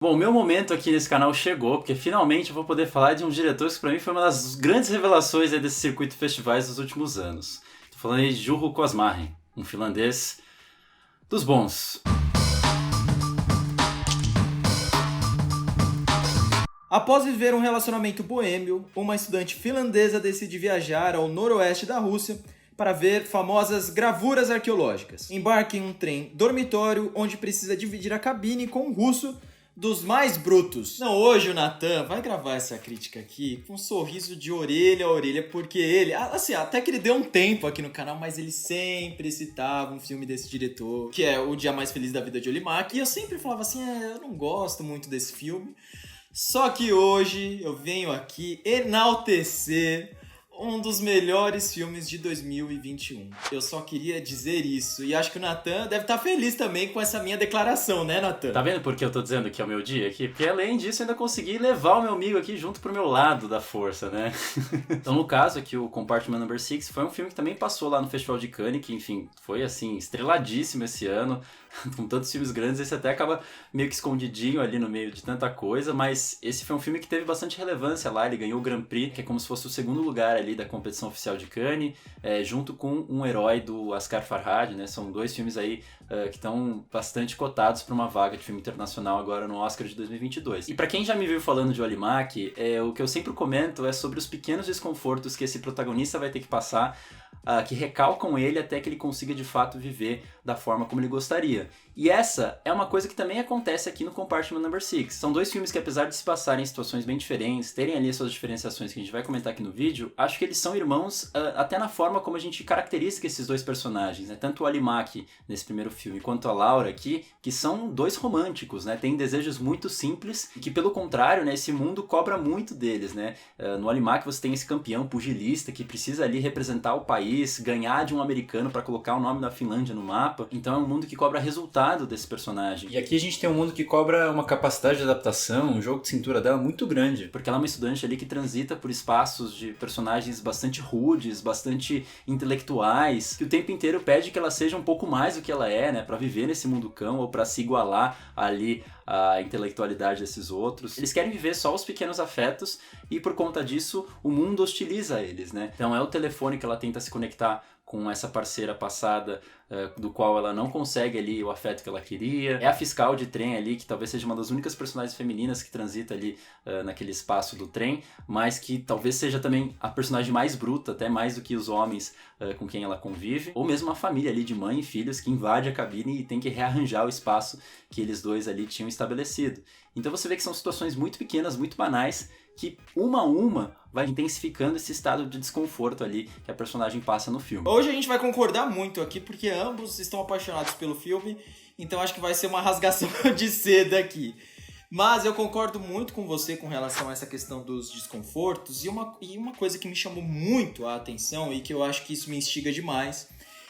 Bom, o meu momento aqui nesse canal chegou, porque finalmente eu vou poder falar de um diretor que pra mim foi uma das grandes revelações aí desse circuito de festivais dos últimos anos. Tô falando aí de Juho Koizumaki, um finlandês dos bons. Após viver um relacionamento boêmio, uma estudante finlandesa decide viajar ao noroeste da Rússia para ver famosas gravuras arqueológicas. Embarque em um trem dormitório onde precisa dividir a cabine com um russo dos mais brutos. Não, hoje o Nathan vai gravar essa crítica aqui com um sorriso de orelha a orelha, porque ele, assim, até que ele deu um tempo aqui no canal, mas ele sempre citava um filme desse diretor, que é O Dia Mais Feliz da Vida de Olimak, e eu sempre falava assim, eu não gosto muito desse filme. Só que hoje eu venho aqui enaltecer um dos melhores filmes de 2021. Eu só queria dizer isso. E acho que o Nathan deve estar feliz também com essa minha declaração, né, Nathan? Tá vendo por que eu tô dizendo que é o meu dia aqui? Porque além disso eu ainda consegui levar o meu amigo aqui junto pro meu lado da força, né? Então no caso aqui o Compartment Number 6 foi um filme que também passou lá no Festival de Cannes, que enfim, foi assim, estreladíssimo esse ano. Com tantos filmes grandes, esse até acaba meio que escondidinho ali no meio de tanta coisa, mas esse foi um filme que teve bastante relevância lá, ele ganhou o Grand Prix, que é como se fosse o segundo lugar ali da competição oficial de Cannes, junto com Um Herói do Asghar Farhadi, né? São dois filmes aí que estão bastante cotados para uma vaga de filme internacional agora no Oscar de 2022. E para quem já me viu falando de Olimak, o que eu sempre comento é sobre os pequenos desconfortos que esse protagonista vai ter que passar, que recalcam ele até que ele consiga de fato viver da forma como ele gostaria. E essa é uma coisa que também acontece aqui no Compartment Number 6. São dois filmes que, apesar de se passarem em situações bem diferentes, terem ali as suas diferenciações que a gente vai comentar aqui no vídeo, acho que eles são irmãos até na forma como a gente caracteriza esses dois personagens, né? Tanto o Olimak nesse primeiro filme quanto a Laura aqui, que são dois românticos, né? Têm desejos muito simples e que, pelo contrário, né, esse mundo cobra muito deles, né? No Olimak você tem esse campeão pugilista que precisa ali representar o país, ganhar de um americano para colocar o nome da Finlândia no mapa. Então é um mundo que cobra resultado desse personagem. E aqui a gente tem um mundo que cobra uma capacidade de adaptação, um jogo de cintura dela muito grande. Porque ela é uma estudante ali que transita por espaços de personagens bastante rudes, bastante intelectuais, que o tempo inteiro pede que ela seja um pouco mais do que ela é, né, para viver nesse mundo cão ou para se igualar ali a intelectualidade desses outros. Eles querem viver só os pequenos afetos e por conta disso o mundo hostiliza eles, né? Então é o telefone que ela tenta se conectar com essa parceira passada, do qual ela não consegue ali o afeto que ela queria. É a fiscal de trem ali, que talvez seja uma das únicas personagens femininas que transita ali naquele espaço do trem, mas que talvez seja também a personagem mais bruta, até mais do que os homens com quem ela convive. Ou mesmo a família ali de mãe e filhos que invade a cabine e tem que rearranjar o espaço que eles dois ali tinham estabelecido. Então você vê que são situações muito pequenas, muito banais, que uma a uma vai intensificando esse estado de desconforto ali que a personagem passa no filme. Hoje a gente vai concordar muito aqui, porque ambos estão apaixonados pelo filme, então acho que vai ser uma rasgação de seda aqui. Mas eu concordo muito com você com relação a essa questão dos desconfortos, e uma coisa que me chamou muito a atenção, e que eu acho que isso me instiga demais,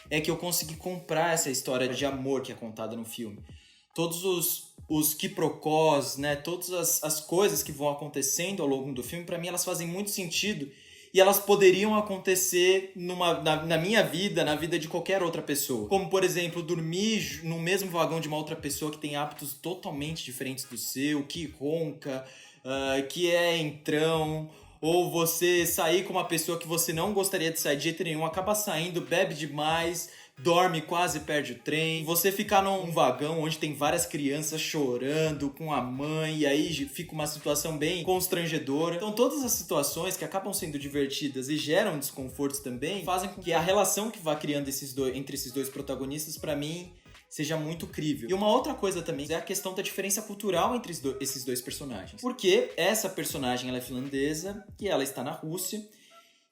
é que eu consegui comprar essa história de amor que é contada no filme. Todos os quiprocós, né, todas as coisas que vão acontecendo ao longo do filme, para mim elas fazem muito sentido e elas poderiam acontecer na minha vida, na vida de qualquer outra pessoa. Como, por exemplo, dormir no mesmo vagão de uma outra pessoa que tem hábitos totalmente diferentes do seu, que ronca, que é entrão, ou você sair com uma pessoa que você não gostaria de sair de jeito nenhum, acaba saindo, bebe demais, dorme, quase perde o trem. Você ficar num vagão onde tem várias crianças chorando com a mãe, e aí fica uma situação bem constrangedora. Então todas as situações que acabam sendo divertidas e geram desconfortos também, fazem com que a relação que vá criando entre esses dois protagonistas, pra mim, seja muito crível. E uma outra coisa também é a questão da diferença cultural entre esses dois personagens. Porque essa personagem ela é finlandesa e ela está na Rússia,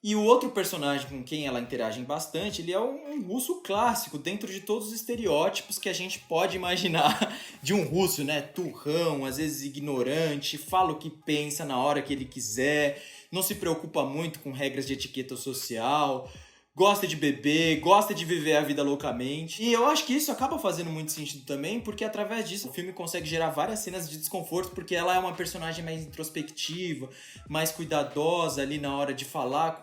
e o outro personagem com quem ela interage bastante, ele é um russo clássico, dentro de todos os estereótipos que a gente pode imaginar de um russo, né? Turrão, às vezes ignorante, fala o que pensa na hora que ele quiser, não se preocupa muito com regras de etiqueta social, gosta de beber, gosta de viver a vida loucamente. E eu acho que isso acaba fazendo muito sentido também, porque através disso o filme consegue gerar várias cenas de desconforto, porque ela é uma personagem mais introspectiva, mais cuidadosa ali na hora de falar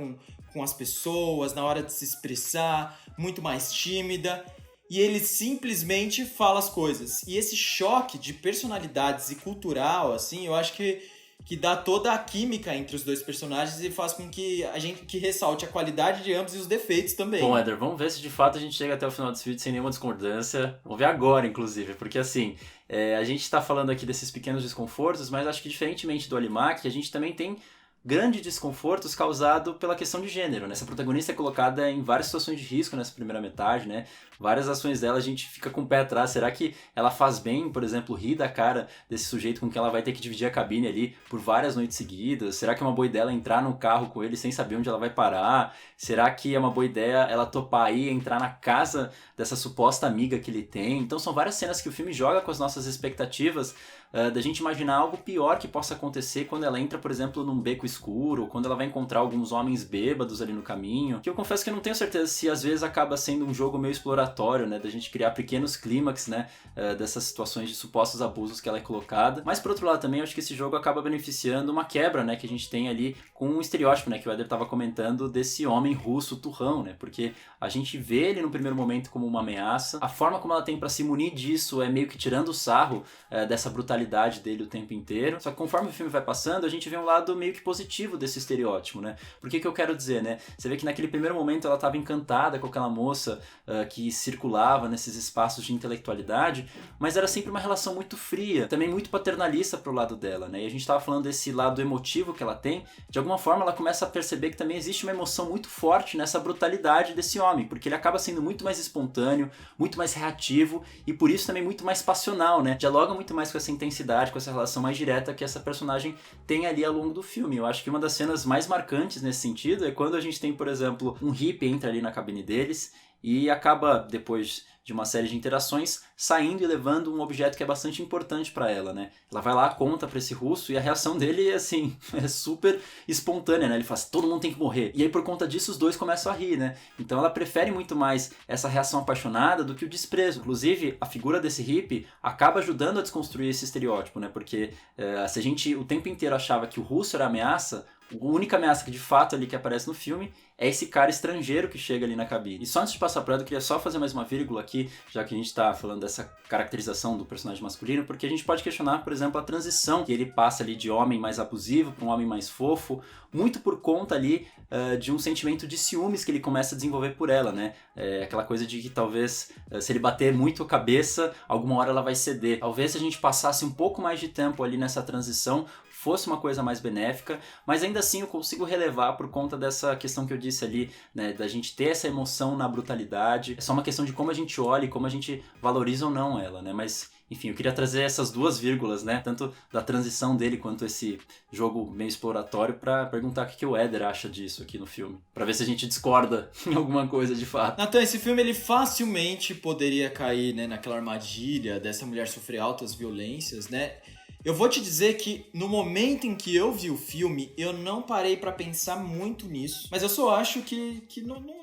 com as pessoas, na hora de se expressar, muito mais tímida. e ele simplesmente fala as coisas. E esse choque de personalidades e cultural, assim, eu acho que dá toda a química entre os dois personagens e faz com que a gente que ressalte a qualidade de ambos e os defeitos também. Bom, Éder, vamos ver se de fato a gente chega até o final desse vídeo sem nenhuma discordância. Vamos ver agora, inclusive, porque assim, a gente tá falando aqui desses pequenos desconfortos, mas acho que diferentemente do Alimak, a gente também tem grandes desconfortos causados pela questão de gênero, né? Essa protagonista é colocada em várias situações de risco nessa primeira metade, né? Várias ações dela a gente fica com o pé atrás. Será que ela faz bem, por exemplo, rir da cara desse sujeito com quem ela vai ter que dividir a cabine ali por várias noites seguidas? Será que é uma boa ideia ela entrar no carro com ele sem saber onde ela vai parar? Será que é uma boa ideia ela topar aí, entrar na casa dessa suposta amiga que ele tem? Então são várias cenas que o filme joga com as nossas expectativas da gente imaginar algo pior que possa acontecer quando ela entra, por exemplo, num beco escuro, ou quando ela vai encontrar alguns homens bêbados ali no caminho, que eu confesso que eu não tenho certeza se às vezes acaba sendo um jogo meio exploratório, né, da gente criar pequenos clímax, né, dessas situações de supostos abusos que ela é colocada. Mas por outro lado também, eu acho que esse jogo acaba beneficiando uma quebra, né, que a gente tem ali com um estereótipo, né, que o Éder estava comentando desse homem russo turrão, né, porque a gente vê ele no primeiro momento como uma ameaça, a forma como ela tem para se munir disso é meio que tirando o sarro dessa brutalidade dele o tempo inteiro. Só que conforme o filme vai passando, a gente vê um lado meio que positivo desse estereótipo, né? Por que eu quero dizer, né? Você vê que naquele primeiro momento ela estava encantada com aquela moça que circulava nesses espaços de intelectualidade, mas era sempre uma relação muito fria, também muito paternalista pro lado dela, né? E a gente estava falando desse lado emotivo que ela tem, de alguma forma ela começa a perceber que também existe uma emoção muito forte nessa brutalidade desse homem, porque ele acaba sendo muito mais espontâneo, muito mais reativo e por isso também muito mais passional, né? Dialoga muito mais com essa intensidade, com essa relação mais direta que essa personagem tem ali ao longo do filme. Eu acho que uma das cenas mais marcantes nesse sentido é quando a gente tem, por exemplo, um hippie entra ali na cabine deles e acaba, depois de uma série de interações, saindo e levando um objeto que é bastante importante para ela, né? Ela vai lá, conta para esse russo e a reação dele, assim, é super espontânea, né? Ele fala, todo mundo tem que morrer. E aí, por conta disso, os dois começam a rir, né? Então ela prefere muito mais essa reação apaixonada do que o desprezo. Inclusive, a figura desse hippie acaba ajudando a desconstruir esse estereótipo, né? Porque se a gente o tempo inteiro achava que o russo era ameaça, a única ameaça que de fato ali que aparece no filme é esse cara estrangeiro que chega ali na cabine. E só antes de passar para ela, eu queria só fazer mais uma vírgula aqui, já que a gente está falando dessa caracterização do personagem masculino, porque a gente pode questionar, por exemplo, a transição que ele passa ali de homem mais abusivo para um homem mais fofo, muito por conta ali de um sentimento de ciúmes que ele começa a desenvolver por ela, né? Aquela coisa de que talvez se ele bater muito a cabeça, alguma hora ela vai ceder. Talvez se a gente passasse um pouco mais de tempo ali nessa transição, fosse uma coisa mais benéfica, mas ainda assim eu consigo relevar por conta dessa questão que eu disse ali, né, da gente ter essa emoção na brutalidade. É só uma questão de como a gente olha e como a gente valoriza ou não ela, né? Mas, enfim, eu queria trazer essas duas vírgulas, né, tanto da transição dele quanto esse jogo meio exploratório, para perguntar o que o Éder acha disso aqui no filme, para ver se a gente discorda em alguma coisa de fato. Natan, esse filme ele facilmente poderia cair, né, naquela armadilha dessa mulher sofrer altas violências, né? Eu vou te dizer que no momento em que eu vi o filme, eu não parei pra pensar muito nisso. Mas eu só acho que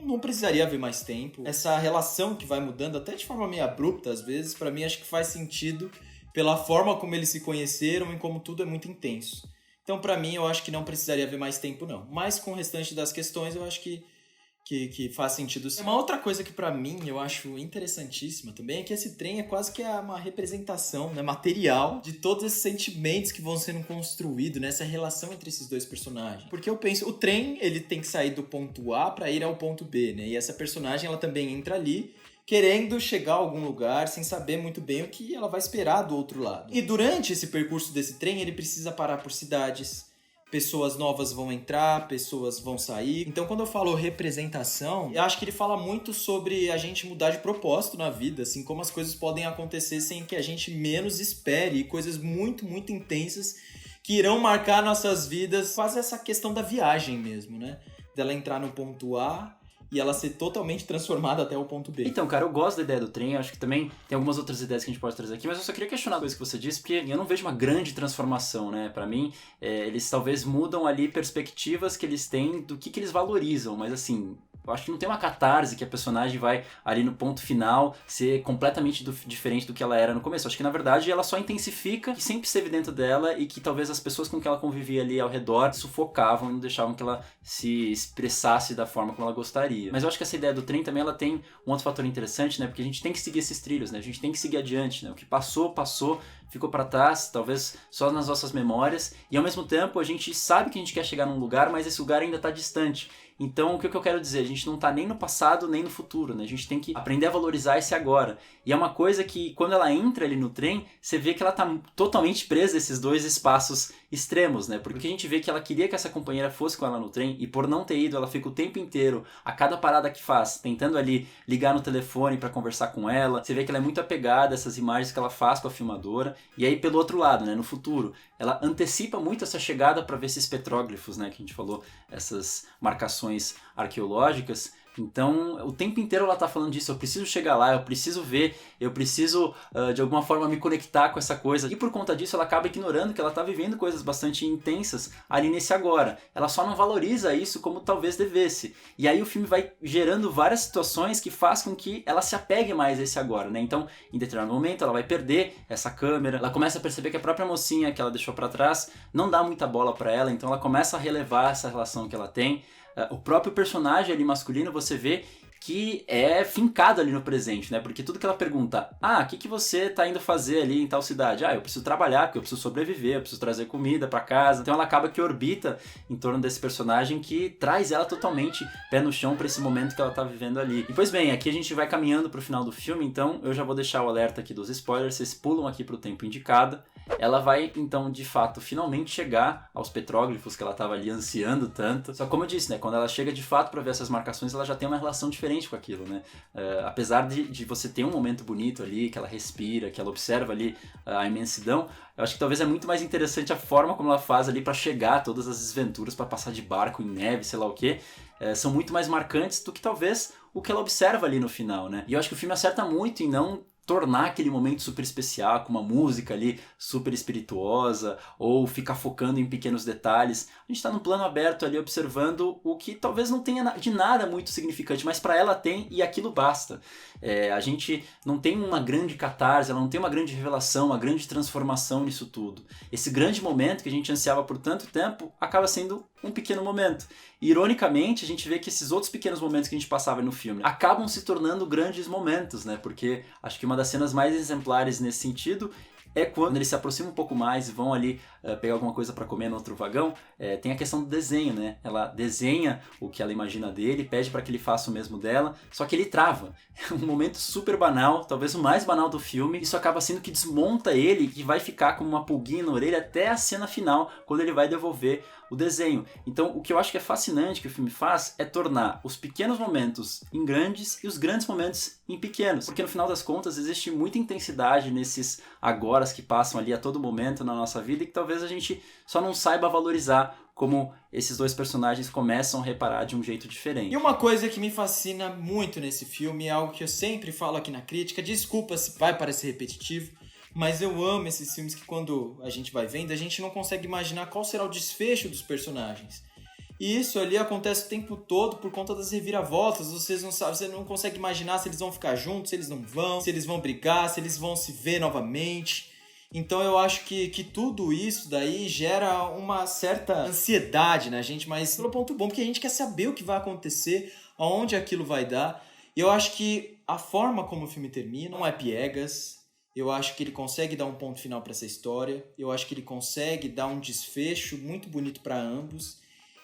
não precisaria haver mais tempo. Essa relação que vai mudando, até de forma meio abrupta às vezes, pra mim acho que faz sentido pela forma como eles se conheceram e como tudo é muito intenso. Então pra mim eu acho que não precisaria haver mais tempo não. Mas com o restante das questões eu acho que faz sentido. Uma outra coisa que pra mim eu acho interessantíssima também é que esse trem é quase que uma representação, né, material de todos esses sentimentos que vão sendo construídos nessa relação entre esses dois personagens. Porque eu penso, o trem ele tem que sair do ponto A pra ir ao ponto B, né? E essa personagem ela também entra ali querendo chegar a algum lugar sem saber muito bem o que ela vai esperar do outro lado. E durante esse percurso desse trem ele precisa parar por cidades. Pessoas novas vão entrar, pessoas vão sair. Então, quando eu falo representação, eu acho que ele fala muito sobre a gente mudar de propósito na vida, assim, como as coisas podem acontecer sem que a gente menos espere, e coisas muito, muito intensas que irão marcar nossas vidas. Quase essa questão da viagem mesmo, né? Dela entrar no ponto A e ela ser totalmente transformada até o ponto B. Então, cara, eu gosto da ideia do trem, acho que também tem algumas outras ideias que a gente pode trazer aqui, mas eu só queria questionar a coisa que você disse, porque eu não vejo uma grande transformação, né? Pra mim, eles talvez mudam ali perspectivas que eles têm do que eles valorizam, mas assim, Eu acho que não tem uma catarse que a personagem vai ali no ponto final ser completamente diferente do que ela era no começo. Eu acho que na verdade ela só intensifica o que sempre esteve dentro dela e que talvez as pessoas com que ela convivia ali ao redor sufocavam e não deixavam que ela se expressasse da forma como ela gostaria. Mas eu acho que essa ideia do trem também ela tem um outro fator interessante, né? Porque a gente tem que seguir esses trilhos, né? A gente tem que seguir adiante, né? O que passou, ficou para trás, talvez só nas nossas memórias, e ao mesmo tempo a gente sabe que a gente quer chegar num lugar, mas esse lugar ainda está distante. Então, o que eu quero dizer? A gente não está nem no passado, nem no futuro, né? A gente tem que aprender a valorizar esse agora. E é uma coisa que, quando ela entra ali no trem, você vê que ela está totalmente presa a esses dois espaços extremos, né? Porque a gente vê que ela queria que essa companheira fosse com ela no trem, e por não ter ido, ela fica o tempo inteiro, a cada parada que faz, tentando ali ligar no telefone para conversar com ela. Você vê que ela é muito apegada a essas imagens que ela faz com a filmadora. E aí, pelo outro lado, né? No futuro, ela antecipa muito essa chegada para ver esses petróglifos, né? Que a gente falou, essas marcações arqueológicas. Então, o tempo inteiro ela tá falando disso, eu preciso chegar lá, eu preciso ver, eu preciso de alguma forma me conectar com essa coisa. E por conta disso ela acaba ignorando que ela tá vivendo coisas bastante intensas ali nesse agora. Ela só não valoriza isso como talvez devesse. E aí o filme vai gerando várias situações que faz com que ela se apegue mais a esse agora, né? Então, em determinado momento ela vai perder essa câmera, ela começa a perceber que a própria mocinha que ela deixou pra trás não dá muita bola pra ela, então ela começa a relevar essa relação que ela tem. O próprio personagem ali masculino, você vê que é fincado ali no presente, né? Porque tudo que ela pergunta, o que você tá indo fazer ali em tal cidade? Eu preciso trabalhar, porque eu preciso sobreviver, eu preciso trazer comida pra casa. Então ela acaba que orbita em torno desse personagem que traz ela totalmente pé no chão pra esse momento que ela tá vivendo ali. E pois bem, aqui a gente vai caminhando pro final do filme, então eu já vou deixar o alerta aqui dos spoilers, vocês pulam aqui pro tempo indicado. Ela vai, então, de fato, finalmente chegar aos petróglifos que ela estava ali ansiando tanto. Só como eu disse, né, quando ela chega de fato para ver essas marcações, ela já tem uma relação diferente com aquilo, né? Apesar de você ter um momento bonito ali, que ela respira, que ela observa ali a imensidão, eu acho que talvez é muito mais interessante a forma como ela faz ali para chegar a todas as desventuras, para passar de barco em neve, sei lá o quê. São muito mais marcantes do que talvez o que ela observa ali no final, né? E eu acho que o filme acerta muito em não tornar aquele momento super especial, com uma música ali super espirituosa, ou ficar focando em pequenos detalhes. A gente está num plano aberto ali observando o que talvez não tenha de nada muito significante, mas para ela tem e aquilo basta. A gente não tem uma grande catarse, ela não tem uma grande revelação, uma grande transformação nisso tudo. Esse grande momento que a gente ansiava por tanto tempo acaba sendo um pequeno momento. E, ironicamente, a gente vê que esses outros pequenos momentos que a gente passava no filme acabam se tornando grandes momentos, né? Porque acho que uma das cenas mais exemplares nesse sentido é quando eles se aproximam um pouco mais e vão ali pegar alguma coisa para comer no outro vagão. Tem a questão do desenho, né? Ela desenha o que ela imagina dele, pede para que ele faça o mesmo dela, só que ele trava. É um momento super banal, talvez o mais banal do filme. Isso acaba sendo que desmonta ele e vai ficar como uma pulguinha na orelha até a cena final, quando ele vai devolver o desenho. Então, o que eu acho que é fascinante que o filme faz é tornar os pequenos momentos em grandes e os grandes momentos em pequenos. Porque no final das contas existe muita intensidade nesses agoras que passam ali a todo momento na nossa vida e que talvez a gente só não saiba valorizar como esses dois personagens começam a reparar de um jeito diferente. E uma coisa que me fascina muito nesse filme é algo que eu sempre falo aqui na crítica, desculpa se vai parecer repetitivo, mas eu amo esses filmes que quando a gente vai vendo, a gente não consegue imaginar qual será o desfecho dos personagens. E isso ali acontece o tempo todo por conta das reviravoltas. Vocês não sabem, você não consegue imaginar se eles vão ficar juntos, se eles não vão, se eles vão brigar, se eles vão se ver novamente. Então eu acho que tudo isso daí gera uma certa ansiedade na gente, mas pelo ponto bom, porque a gente quer saber o que vai acontecer, aonde aquilo vai dar. E eu acho que a forma como o filme termina não é piegas. Eu acho que ele consegue dar um ponto final para essa história. Eu acho que ele consegue dar um desfecho muito bonito para ambos.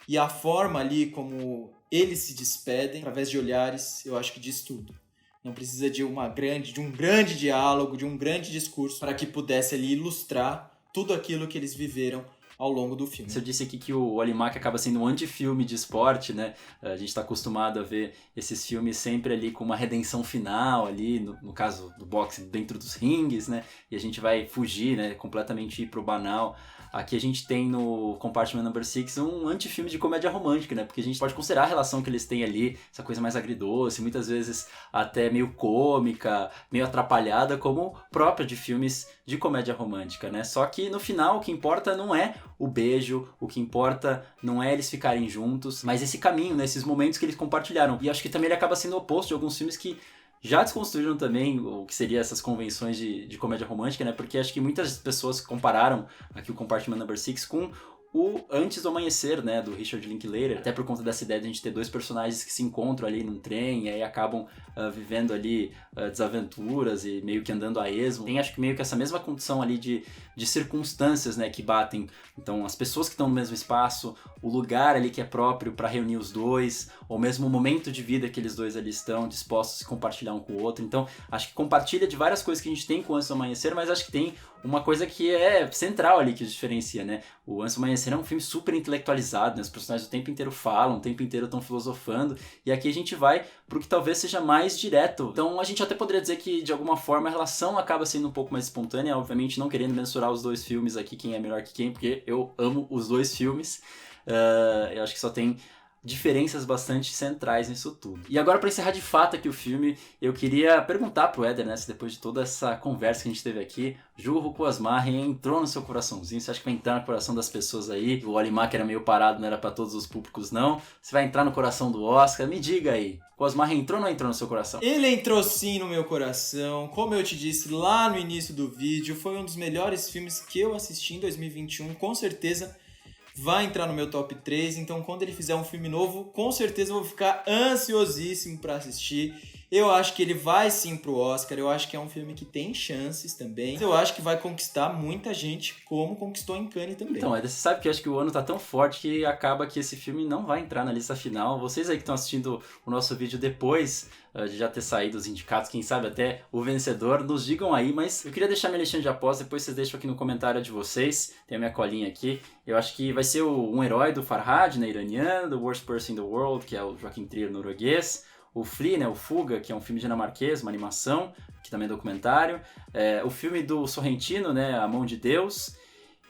E a forma ali como eles se despedem, através de olhares, eu acho que diz tudo. Não precisa de um grande diálogo, de um grande discurso para que pudesse ali ilustrar tudo aquilo que eles viveram ao longo do filme. Eu disse aqui que o Alimak acaba sendo um antifilme de esporte, né? A gente está acostumado a ver esses filmes sempre ali com uma redenção final ali, no caso do boxe dentro dos ringues, né? E a gente vai fugir, né? Completamente ir pro banal. Aqui a gente tem no Compartment Number 6 um antifilme de comédia romântica, né? Porque a gente pode considerar a relação que eles têm ali, essa coisa mais agridoce, muitas vezes até meio cômica, meio atrapalhada, como própria de filmes de comédia romântica, né? Só que no final o que importa não é o beijo, o que importa não é eles ficarem juntos, mas esse caminho, né? Esses momentos que eles compartilharam. E acho que também ele acaba sendo o oposto de alguns filmes que já desconstruíram também o que seria essas convenções de comédia romântica, né? Porque acho que muitas pessoas compararam aqui o Compartment Number 6 com o Antes do Amanhecer, né, do Richard Linklater, até por conta dessa ideia de a gente ter dois personagens que se encontram ali num trem e aí acabam vivendo ali desaventuras e meio que andando a esmo. Tem acho que meio que essa mesma condição ali de circunstâncias, né, que batem. Então as pessoas que estão no mesmo espaço, o lugar ali que é próprio para reunir os dois, ou mesmo o momento de vida que eles dois ali estão dispostos a compartilhar um com o outro. Então acho que compartilha de várias coisas que a gente tem com o Antes do Amanhecer, mas acho que tem uma coisa que é central ali que os diferencia, né? O Antes do Amanhecer é um filme super intelectualizado, né? Os personagens o tempo inteiro falam, o tempo inteiro estão filosofando, e aqui a gente vai pro que talvez seja mais direto. Então a gente até poderia dizer que de alguma forma a relação acaba sendo um pouco mais espontânea, obviamente não querendo mensurar os dois filmes aqui, quem é melhor que quem, porque eu amo os dois filmes. Eu acho que só tem diferenças bastante centrais nisso tudo. E agora, para encerrar de fato aqui o filme, eu queria perguntar pro Éder, né, se depois de toda essa conversa que a gente teve aqui, Juho Kuwasmari entrou no seu coraçãozinho? Você acha que vai entrar no coração das pessoas aí? O Olimar, que era meio parado, não era para todos os públicos, não. Você vai entrar no coração do Oscar? Me diga aí. Kuwasmari entrou ou não entrou no seu coração? Ele entrou sim no meu coração. Como eu te disse lá no início do vídeo, foi um dos melhores filmes que eu assisti em 2021, com certeza vai entrar no meu top 3, então quando ele fizer um filme novo, com certeza eu vou ficar ansiosíssimo para assistir. Eu acho que ele vai sim pro Oscar, eu acho que é um filme que tem chances também. Eu acho que vai conquistar muita gente, como conquistou em Cannes também. Então, Eder, você sabe que eu acho que o ano tá tão forte que acaba que esse filme não vai entrar na lista final. Vocês aí que estão assistindo o nosso vídeo depois de já ter saído os indicados, quem sabe até o vencedor, nos digam aí, mas eu queria deixar minha listinha de apostas, depois vocês deixam aqui no comentário de vocês, tem a minha colinha aqui. Eu acho que vai ser Um Herói do Farhad, né, iraniano, The Worst Person in the World, que é o Joaquim Trier norueguês, o Flea, né, o Fuga, que é um filme dinamarquês, uma animação, que também é documentário, o filme do Sorrentino, né, A Mão de Deus,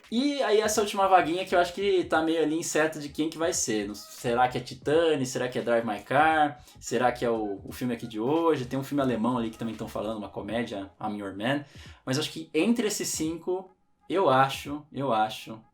e aí essa última vaguinha que eu acho que tá meio ali incerto de quem que vai ser. Será que é Titanic? Será que é Drive My Car? Será que é o filme aqui de hoje? Tem um filme alemão ali que também estão falando, uma comédia, I'm Your Man. Mas acho que entre esses 5, eu acho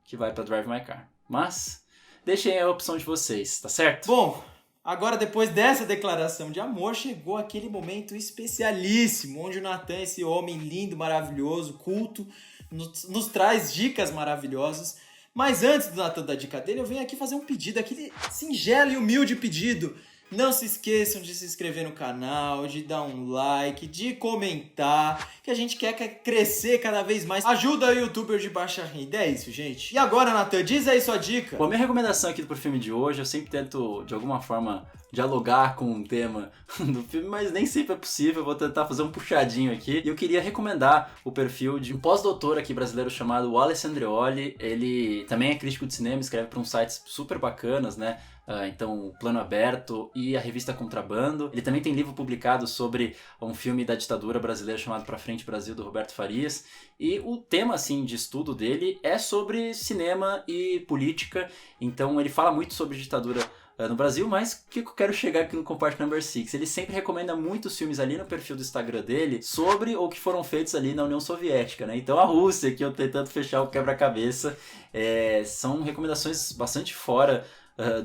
que vai pra Drive My Car. Mas deixem a opção de vocês, tá certo? Bom, agora depois dessa declaração de amor, chegou aquele momento especialíssimo, onde o Nathan, esse homem lindo, maravilhoso, culto, nos traz dicas maravilhosas. Mas antes do Nathan dar dica dele, eu venho aqui fazer um pedido, aquele singelo e humilde pedido. Não se esqueçam de se inscrever no canal, de dar um like, de comentar, que a gente quer crescer cada vez mais. Ajuda o youtuber de baixa renda, é isso, gente. E agora, Nathan, diz aí sua dica. Bom, minha recomendação aqui pro filme de hoje, eu sempre tento, de alguma forma, dialogar com o tema do filme, mas nem sempre é possível, eu vou tentar fazer um puxadinho aqui. E eu queria recomendar o perfil de um pós-doutor aqui brasileiro chamado Wallace Andreoli. Ele também é crítico de cinema, escreve para uns sites super bacanas, né? Então, o Plano Aberto e a revista Contrabando. Ele também tem livro publicado sobre um filme da ditadura brasileira chamado Pra Frente Brasil, do Roberto Farias. E o tema, assim, de estudo dele é sobre cinema e política. Então, ele fala muito sobre ditadura no Brasil, mas o que eu quero chegar aqui no Compartment Number 6? Ele sempre recomenda muitos filmes ali no perfil do Instagram dele sobre ou que foram feitos ali na União Soviética, né? Então a Rússia, que eu tentando fechar o quebra-cabeça, são recomendações bastante fora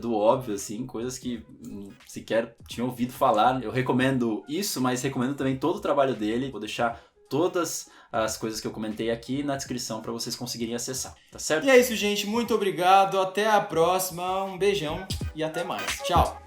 do óbvio, assim, coisas que sequer tinha ouvido falar. Eu recomendo isso, mas recomendo também todo o trabalho dele. Vou deixar todas as coisas que eu comentei aqui na descrição para vocês conseguirem acessar, tá certo? E é isso, gente. Muito obrigado. Até a próxima. Um beijão e até mais. Tchau!